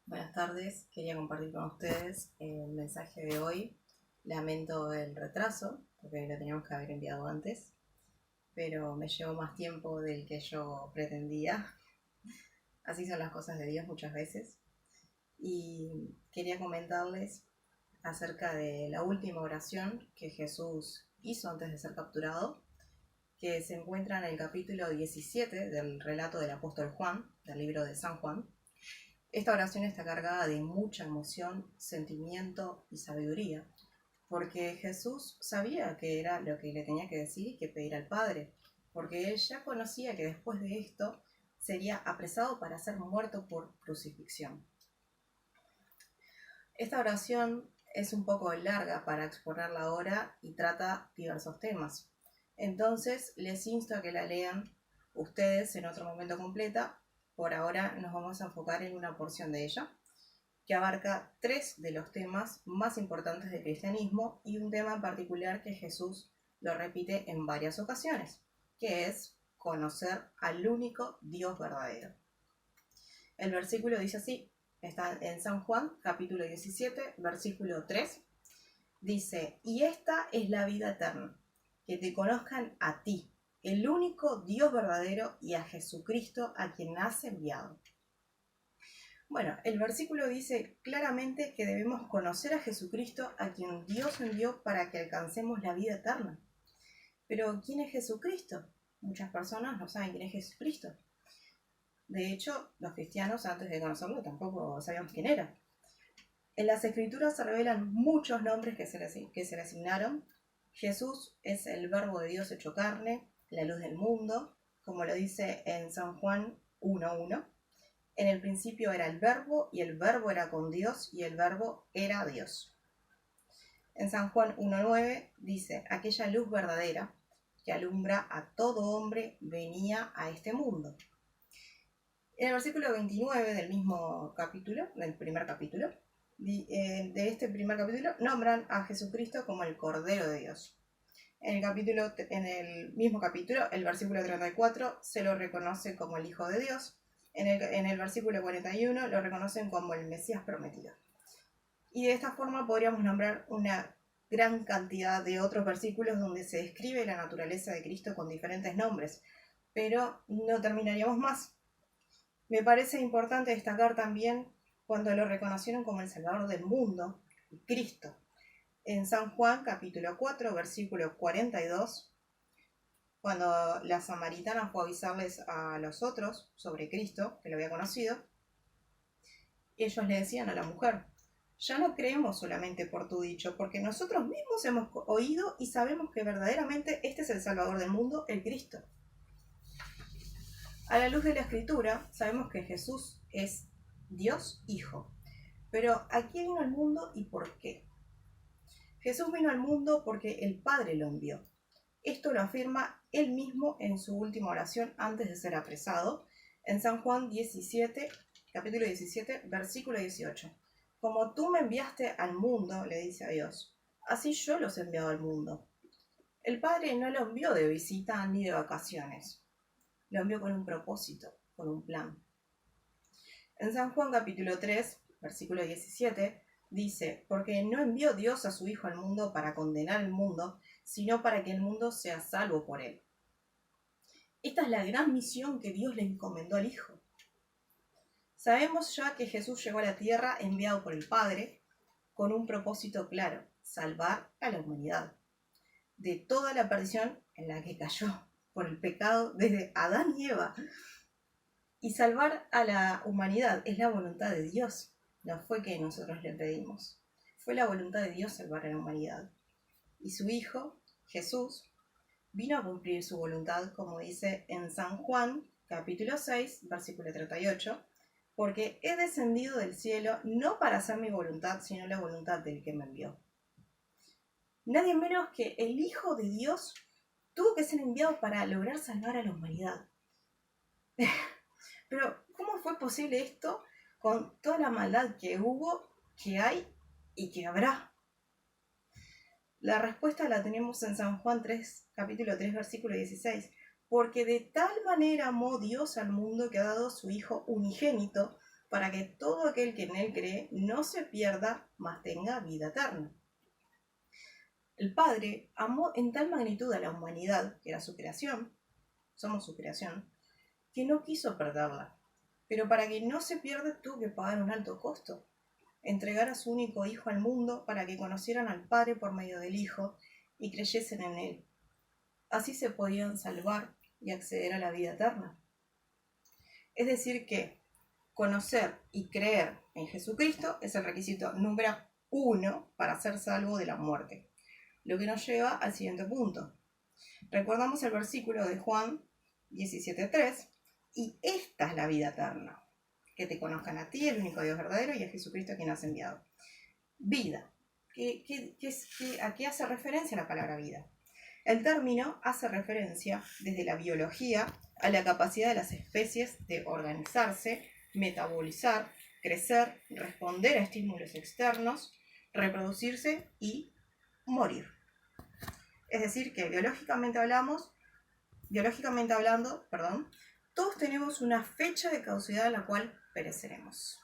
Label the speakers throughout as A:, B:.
A: Buenas tardes, quería compartir con ustedes el mensaje de hoy. Lamento el retraso, porque lo teníamos que haber enviado antes, pero me llevó más tiempo del que yo pretendía. Así son las cosas de Dios muchas veces. Y quería comentarles acerca de la última oración que Jesús hizo antes de ser capturado, que se encuentra en el capítulo 17 del relato del apóstol Juan, del libro de San Juan. Esta oración está cargada de mucha emoción, sentimiento y sabiduría, porque Jesús sabía que era lo que le tenía que decir y que pedir al Padre, porque él ya conocía que después de esto sería apresado para ser muerto por crucifixión. Esta oración es un poco larga para exponerla ahora y trata diversos temas. Entonces les insto a que la lean ustedes en otro momento completa. Por ahora nos vamos a enfocar en una porción de ella, que abarca 3 de los temas más importantes del cristianismo y un tema en particular que Jesús lo repite en varias ocasiones, que es conocer al único Dios verdadero. El versículo dice así, está en San Juan, capítulo 17, versículo 3, dice: y esta es la vida eterna, que te conozcan a ti, el único Dios verdadero, y a Jesucristo, a quien has enviado. Bueno, el versículo dice claramente que debemos conocer a Jesucristo, a quien Dios envió para que alcancemos la vida eterna. Pero, ¿quién es Jesucristo? Muchas personas no saben quién es Jesucristo. De hecho, los cristianos, antes de conocerlo, tampoco sabíamos quién era. En las Escrituras se revelan muchos nombres que se le asignaron. Jesús es el Verbo de Dios hecho carne, la luz del mundo, como lo dice en San Juan 1:1. En el principio era el Verbo, y el Verbo era con Dios, y el Verbo era Dios. En San Juan 1:9 dice: aquella luz verdadera que alumbra a todo hombre venía a este mundo. En el versículo 29 del mismo capítulo, del primer capítulo, de este primer capítulo, nombran a Jesucristo como el Cordero de Dios. En el mismo capítulo, el versículo 34, se lo reconoce como el Hijo de Dios. En el versículo 41 lo reconocen como el Mesías prometido. Y de esta forma podríamos nombrar una gran cantidad de otros versículos donde se describe la naturaleza de Cristo con diferentes nombres, pero no terminaríamos más. Me parece importante destacar también cuando lo reconocieron como el Salvador del mundo, Cristo. En San Juan capítulo 4, versículo 42, cuando la samaritana fue a avisarles a los otros sobre Cristo, que lo había conocido, ellos le decían a la mujer: ya no creemos solamente por tu dicho, porque nosotros mismos hemos oído y sabemos que verdaderamente este es el Salvador del mundo, el Cristo. A la luz de la Escritura, sabemos que Jesús es Dios Hijo. Pero ¿a quién vino al mundo y por qué? Jesús vino al mundo porque el Padre lo envió. Esto lo afirma él mismo en su última oración antes de ser apresado, en San Juan 17, capítulo 17, versículo 18. Como tú me enviaste al mundo, le dice a Dios, así yo los he enviado al mundo. El Padre no lo envió de visita ni de vacaciones. Lo envió con un propósito, con un plan. En San Juan capítulo 3, versículo 17, dice: porque no envió Dios a su Hijo al mundo para condenar el mundo, sino para que el mundo sea salvo por él. Esta es la gran misión que Dios le encomendó al Hijo. Sabemos ya que Jesús llegó a la tierra enviado por el Padre con un propósito claro: salvar a la humanidad de toda la perdición en la que cayó por el pecado desde Adán y Eva. Y salvar a la humanidad es la voluntad de Dios. No fue que nosotros le pedimos. Fue la voluntad de Dios salvar a la humanidad. Y su Hijo, Jesús, vino a cumplir su voluntad, como dice en San Juan, capítulo 6, versículo 38, porque he descendido del cielo no para hacer mi voluntad, sino la voluntad del que me envió. Nadie menos que el Hijo de Dios tuvo que ser enviado para lograr salvar a la humanidad. Pero, ¿cómo fue posible esto con toda la maldad que hubo, que hay y que habrá? La respuesta la tenemos en San Juan 3, capítulo 3, versículo 16. Porque de tal manera amó Dios al mundo que ha dado su Hijo unigénito, para que todo aquel que en él cree no se pierda, mas tenga vida eterna. El Padre amó en tal magnitud a la humanidad, que era su creación, somos su creación, que no quiso perderla, pero para que no se pierda tuvo que pagar un alto costo, entregar a su único Hijo al mundo para que conocieran al Padre por medio del Hijo y creyesen en él. Así se podían salvar y acceder a la vida eterna. Es decir que conocer y creer en Jesucristo es el requisito número 1 para ser salvo de la muerte. Lo que nos lleva al siguiente punto. Recordamos el versículo de Juan 17:3, y esta es la vida eterna, que te conozcan a ti, el único Dios verdadero, y a Jesucristo a quien has enviado. Vida. ¿A qué hace referencia la palabra vida? El término hace referencia desde la biología a la capacidad de las especies de organizarse, metabolizar, crecer, responder a estímulos externos, reproducirse y morir. Es decir, que biológicamente hablando, todos tenemos una fecha de caducidad a la cual pereceremos.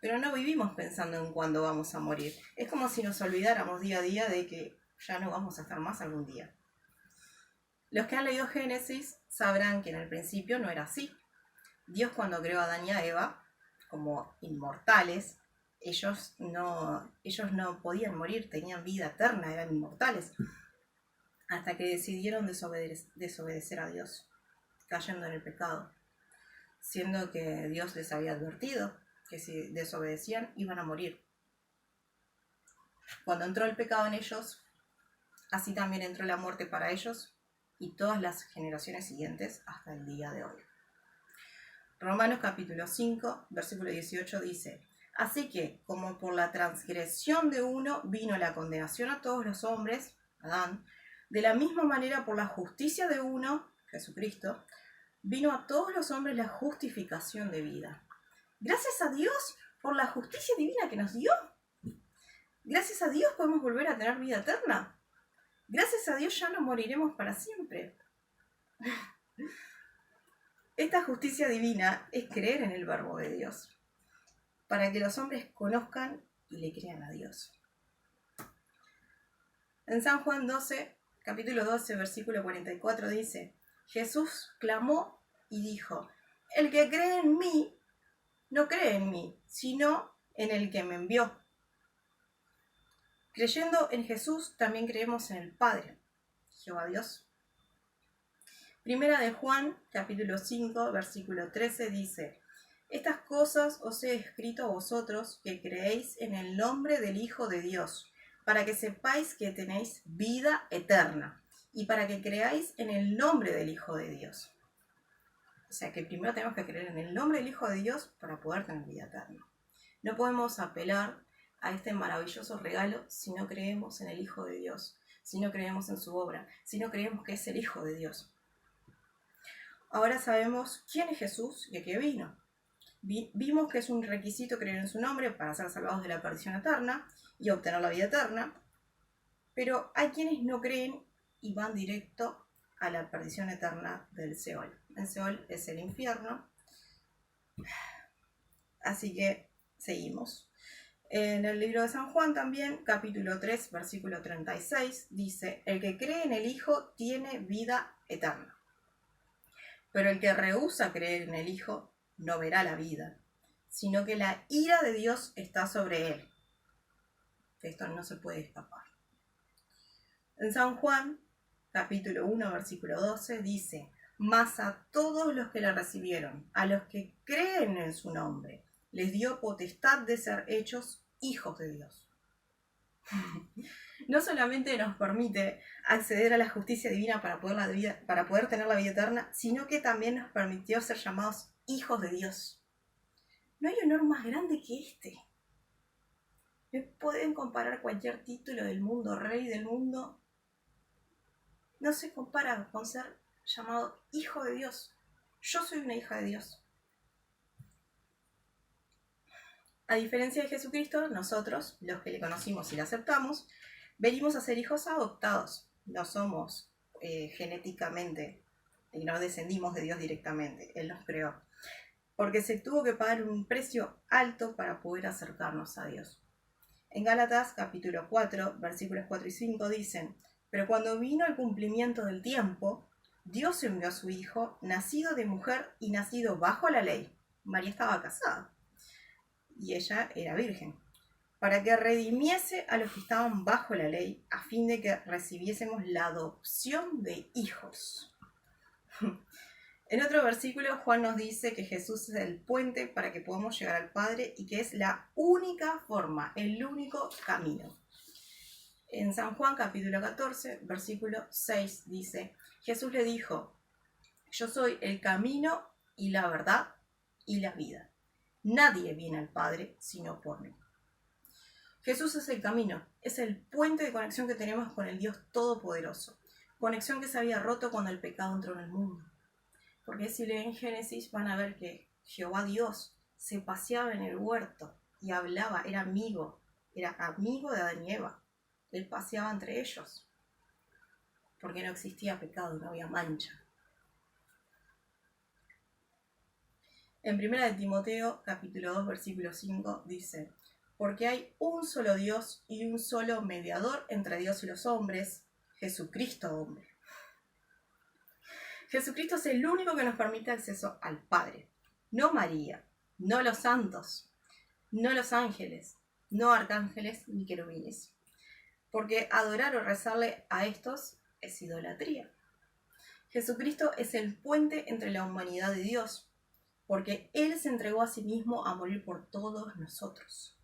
A: Pero no vivimos pensando en cuándo vamos a morir. Es como si nos olvidáramos día a día de que ya no vamos a estar más algún día. Los que han leído Génesis sabrán que en el principio no era así. Dios, cuando creó a Adán y a Eva como inmortales, ellos no podían morir, tenían vida eterna, eran inmortales, hasta que decidieron desobedecer a Dios, cayendo en el pecado, siendo que Dios les había advertido que si desobedecían iban a morir. Cuando entró el pecado en ellos, así también entró la muerte para ellos y todas las generaciones siguientes hasta el día de hoy. Romanos capítulo 5, versículo 18 dice: así que, como por la transgresión de uno vino la condenación a todos los hombres, Adán, de la misma manera por la justicia de uno, Jesucristo, vino a todos los hombres la justificación de vida. Gracias a Dios por la justicia divina que nos dio. Gracias a Dios podemos volver a tener vida eterna. Gracias a Dios ya no moriremos para siempre. Esta justicia divina es creer en el Verbo de Dios, para que los hombres conozcan y le crean a Dios. En San Juan 12, capítulo 12, versículo 44 dice: Jesús clamó y dijo: el que cree en mí, no cree en mí, sino en el que me envió. Creyendo en Jesús, también creemos en el Padre, Jehová Dios. Primera de Juan, capítulo 5, versículo 13 dice: estas cosas os he escrito a vosotros que creéis en el nombre del Hijo de Dios, para que sepáis que tenéis vida eterna, y para que creáis en el nombre del Hijo de Dios. O sea que primero tenemos que creer en el nombre del Hijo de Dios para poder tener vida eterna. No podemos apelar a este maravilloso regalo si no creemos en el Hijo de Dios, si no creemos en su obra, si no creemos que es el Hijo de Dios. Ahora sabemos quién es Jesús y a qué vino. Vimos que es un requisito creer en su nombre para ser salvados de la perdición eterna y obtener la vida eterna, pero hay quienes no creen y van directo a la perdición eterna del Seol. El Seol es el infierno. Así que seguimos. En el libro de San Juan también, capítulo 3, versículo 36, dice: el que cree en el Hijo tiene vida eterna. Pero el que rehúsa creer en el Hijo no verá la vida, sino que la ira de Dios está sobre él. Esto no se puede escapar. En San Juan, capítulo 1, versículo 12, dice: mas a todos los que la recibieron, a los que creen en su nombre, les dio potestad de ser hechos hijos de Dios. No solamente nos permite acceder a la justicia divina para poder tener la vida eterna, sino que también nos permitió ser llamados hijos de Dios. No hay honor más grande que este. No pueden comparar cualquier título del mundo, rey del mundo. No se compara con ser llamado hijo de Dios. Yo soy una hija de Dios. A diferencia de Jesucristo, nosotros, los que le conocimos y le aceptamos, venimos a ser hijos adoptados. No somos genéticamente, y no descendimos de Dios directamente. Él nos creó. porque se tuvo que pagar un precio alto para poder acercarnos a Dios. En Gálatas capítulo 4, versículos 4 y 5 dicen: pero cuando vino el cumplimiento del tiempo, Dios envió a su Hijo, nacido de mujer y nacido bajo la ley. María estaba casada y ella era virgen, para que redimiese a los que estaban bajo la ley, a fin de que recibiésemos la adopción de hijos. En otro versículo, Juan nos dice que Jesús es el puente para que podamos llegar al Padre y que es la única forma, el único camino. En San Juan capítulo 14, versículo 6 dice: Jesús le dijo: yo soy el camino y la verdad y la vida. Nadie viene al Padre sino por mí. Jesús es el camino, es el puente de conexión que tenemos con el Dios Todopoderoso. Conexión que se había roto cuando el pecado entró en el mundo. Porque si leen Génesis van a ver que Jehová Dios se paseaba en el huerto y hablaba, era amigo de Adán y Eva. Él paseaba entre ellos, porque no existía pecado, no había mancha. En 1 Timoteo, capítulo 2, versículo 5, dice: porque hay un solo Dios y un solo mediador entre Dios y los hombres, Jesucristo hombre. Jesucristo es el único que nos permite acceso al Padre. No María, no los santos, no los ángeles, no arcángeles ni querubines. Porque adorar o rezarle a estos es idolatría. Jesucristo es el puente entre la humanidad y Dios, porque Él se entregó a sí mismo a morir por todos nosotros.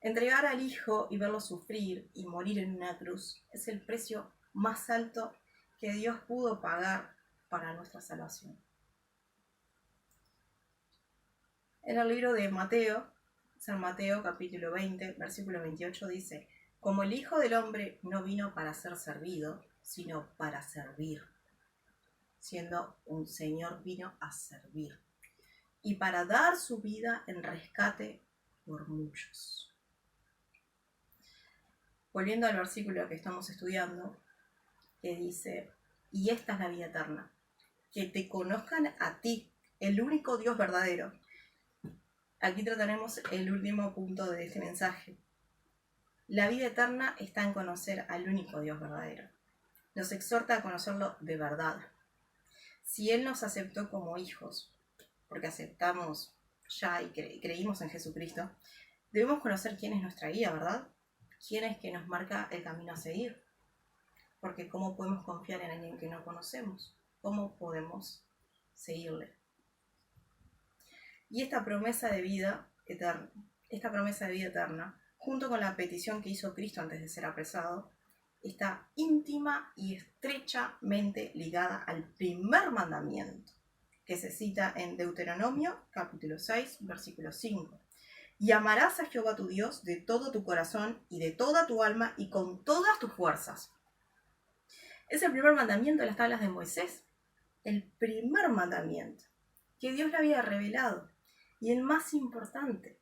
A: Entregar al Hijo y verlo sufrir y morir en una cruz es el precio más alto que Dios pudo pagar para nuestra salvación. En el libro de Mateo, San Mateo capítulo 20, versículo 28 dice: como el Hijo del Hombre no vino para ser servido, sino para servir. Siendo un Señor, vino a servir y para dar su vida en rescate por muchos. Volviendo al versículo que estamos estudiando, que dice: y esta es la vida eterna, que te conozcan a ti, el único Dios verdadero. Aquí trataremos el último punto de este mensaje. La vida eterna está en conocer al único Dios verdadero. Nos exhorta a conocerlo de verdad. Si Él nos aceptó como hijos, porque aceptamos ya y creímos en Jesucristo, debemos conocer quién es nuestra guía, ¿verdad? Quién es que nos marca el camino a seguir. Porque ¿cómo podemos confiar en alguien que no conocemos? ¿Cómo podemos seguirle? Y esta promesa de vida eterna, junto con la petición que hizo Cristo antes de ser apresado, está íntima y estrechamente ligada al primer mandamiento, que se cita en Deuteronomio, capítulo 6, versículo 5. Y amarás a Jehová tu Dios de todo tu corazón y de toda tu alma y con todas tus fuerzas. Es el primer mandamiento de las tablas de Moisés, el primer mandamiento que Dios le había revelado y el más importante,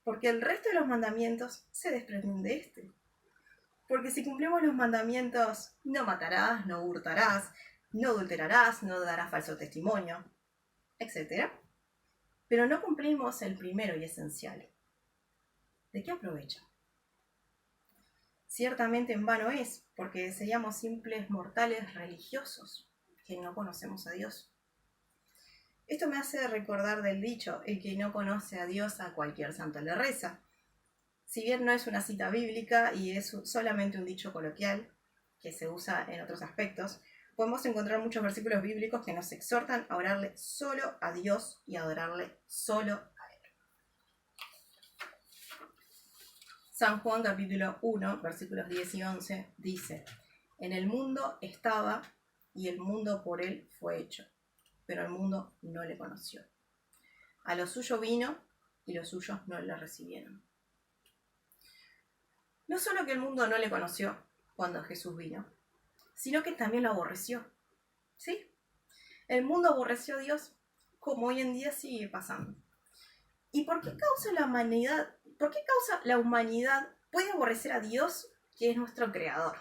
A: porque el resto de los mandamientos se desprenden de este. Porque si cumplimos los mandamientos: no matarás, no hurtarás, no adulterarás, no darás falso testimonio, etc., pero no cumplimos el primero y esencial, ¿de qué aprovecha? Ciertamente en vano es, porque seríamos simples mortales religiosos que no conocemos a Dios. Esto me hace recordar del dicho: el que no conoce a Dios a cualquier santo le reza. Si bien no es una cita bíblica y es solamente un dicho coloquial que se usa en otros aspectos, podemos encontrar muchos versículos bíblicos que nos exhortan a orarle solo a Dios y a adorarle solo a Él. San Juan capítulo 1, versículos 10 y 11 dice: en el mundo estaba y el mundo por Él fue hecho, pero el mundo no le conoció. A lo suyo vino y los suyos no le recibieron. No solo que el mundo no le conoció cuando Jesús vino, sino que también lo aborreció. ¿Sí? El mundo aborreció a Dios, como hoy en día sigue pasando. ¿Y por qué causa la humanidad puede aborrecer a Dios, que es nuestro creador?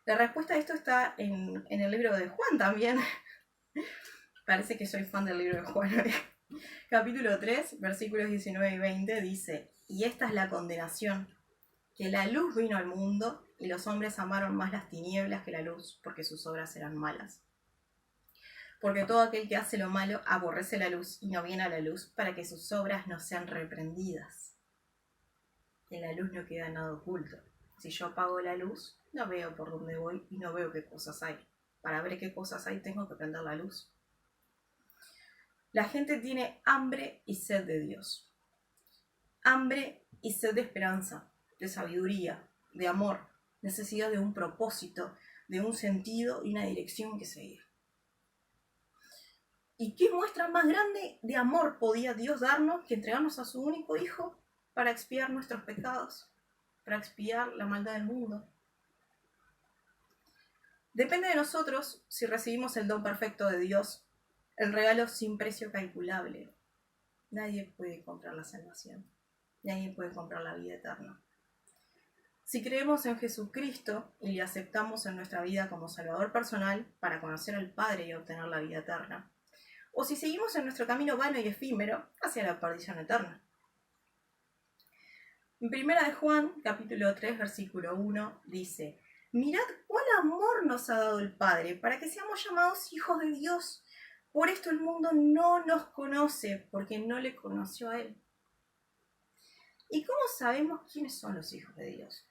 A: La respuesta a esto está en el libro de Juan también. Parece que soy fan del libro de Juan. Capítulo 3, versículos 19 y 20 dice: y esta es la condenación, que la luz vino al mundo, y los hombres amaron más las tinieblas que la luz, porque sus obras eran malas. Porque todo aquel que hace lo malo aborrece la luz y no viene a la luz, para que sus obras no sean reprendidas. En la luz no queda nada oculto. Si yo apago la luz, no veo por dónde voy y no veo qué cosas hay. Para ver qué cosas hay tengo que prender la luz. La gente tiene hambre y sed de Dios. Hambre y sed de esperanza, de sabiduría, de amor, necesidad de un propósito, de un sentido y una dirección que seguir. ¿Y qué muestra más grande de amor podía Dios darnos que entregarnos a su único Hijo para expiar nuestros pecados, para expiar la maldad del mundo? Depende de nosotros si recibimos el don perfecto de Dios, el regalo sin precio calculable. Nadie puede comprar la salvación, nadie puede comprar la vida eterna. Si creemos en Jesucristo y le aceptamos en nuestra vida como Salvador personal para conocer al Padre y obtener la vida eterna, o si seguimos en nuestro camino vano y efímero hacia la perdición eterna. En 1 de Juan, capítulo 3, versículo 1, dice: mirad cuál amor nos ha dado el Padre para que seamos llamados hijos de Dios. Por esto el mundo no nos conoce, porque no le conoció a Él. ¿Y cómo sabemos quiénes son los hijos de Dios?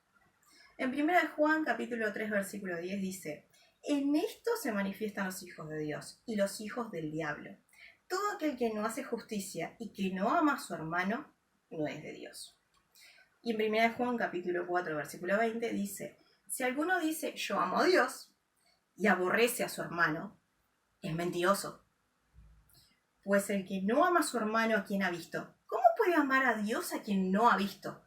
A: En 1 de Juan, capítulo 3, versículo 10 dice: en esto se manifiestan los hijos de Dios y los hijos del diablo. Todo aquel que no hace justicia y que no ama a su hermano, no es de Dios. Y en 1 de Juan, capítulo 4, versículo 20 dice: si alguno dice yo amo a Dios y aborrece a su hermano, es mentiroso. Pues el que no ama a su hermano a quien ha visto, ¿cómo puede amar a Dios a quien no ha visto?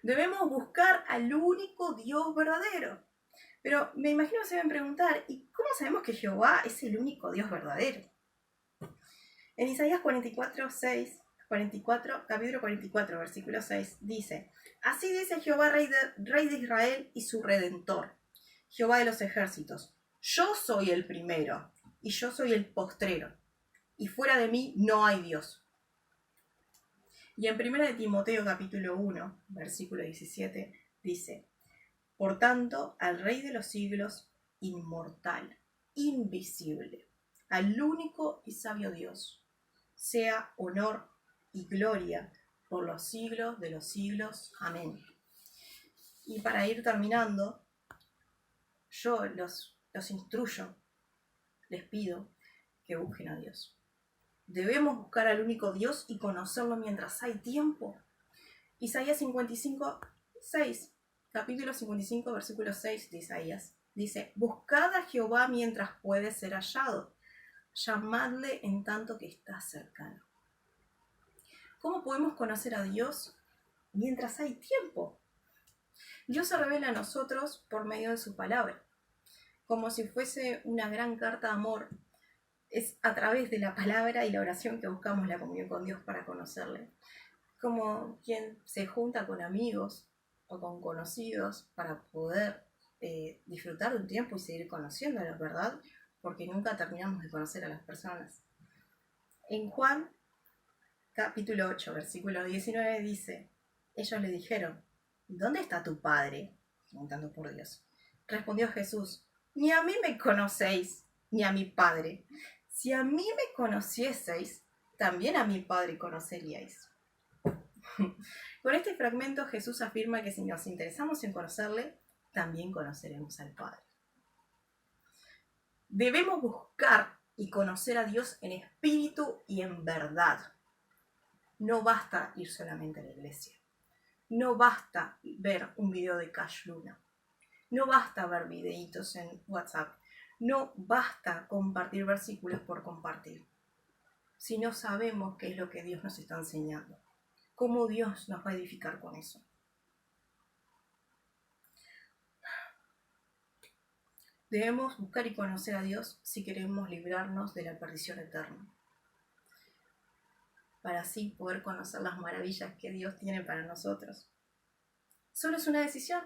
A: Debemos buscar al único Dios verdadero. Pero me imagino que se deben preguntar: ¿y cómo sabemos que Jehová es el único Dios verdadero? En Isaías 44, capítulo 44, versículo 6, dice: así dice Jehová, rey de Israel y su Redentor, Jehová de los ejércitos: yo soy el primero y yo soy el postrero, y fuera de mí no hay Dios. Y en 1 de Timoteo capítulo 1, versículo 17, dice: por tanto, al Rey de los siglos, inmortal, invisible, al único y sabio Dios, sea honor y gloria por los siglos de los siglos. Amén. Y para ir terminando, yo los instruyo, les pido que busquen a Dios. Debemos buscar al único Dios y conocerlo mientras hay tiempo. Isaías 55, 6, capítulo 55, versículo 6 de Isaías, dice: buscad a Jehová mientras puede ser hallado, llamadle en tanto que está cercano. ¿Cómo podemos conocer a Dios mientras hay tiempo? Dios se revela a nosotros por medio de su palabra, como si fuese una gran carta de amor. Es a través de la palabra y la oración que buscamos la comunión con Dios para conocerle. Como quien se junta con amigos o con conocidos para poder disfrutar de un tiempo y seguir conociéndolos, ¿verdad? Porque nunca terminamos de conocer a las personas. En Juan, capítulo 8, versículo 19 dice: ellos le dijeron: ¿dónde está tu padre? Preguntando por Dios. Respondió Jesús: ni a mí me conocéis, ni a mi Padre. Si a mí me conocieseis, también a mi Padre conoceríais. Con este fragmento Jesús afirma que si nos interesamos en conocerle, también conoceremos al Padre. Debemos buscar y conocer a Dios en espíritu y en verdad. No basta ir solamente a la iglesia. No basta ver un video de Cash Luna. No basta ver videitos en WhatsApp. No basta compartir versículos por compartir. Si no sabemos qué es lo que Dios nos está enseñando, ¿cómo Dios nos va a edificar con eso? Debemos buscar y conocer a Dios si queremos librarnos de la perdición eterna, para así poder conocer las maravillas que Dios tiene para nosotros. Solo es una decisión: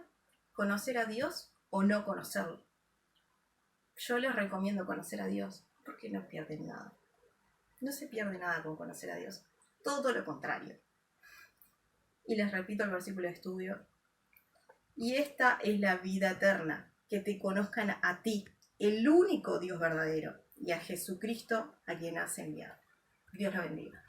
A: conocer a Dios o no conocerlo. yo les recomiendo conocer a Dios, porque no pierden nada. No se pierde nada con conocer a Dios. Todo lo contrario. Y les repito el versículo de estudio. Y esta es la vida eterna, que te conozcan a ti, el único Dios verdadero, y a Jesucristo a quien has enviado. Dios lo bendiga.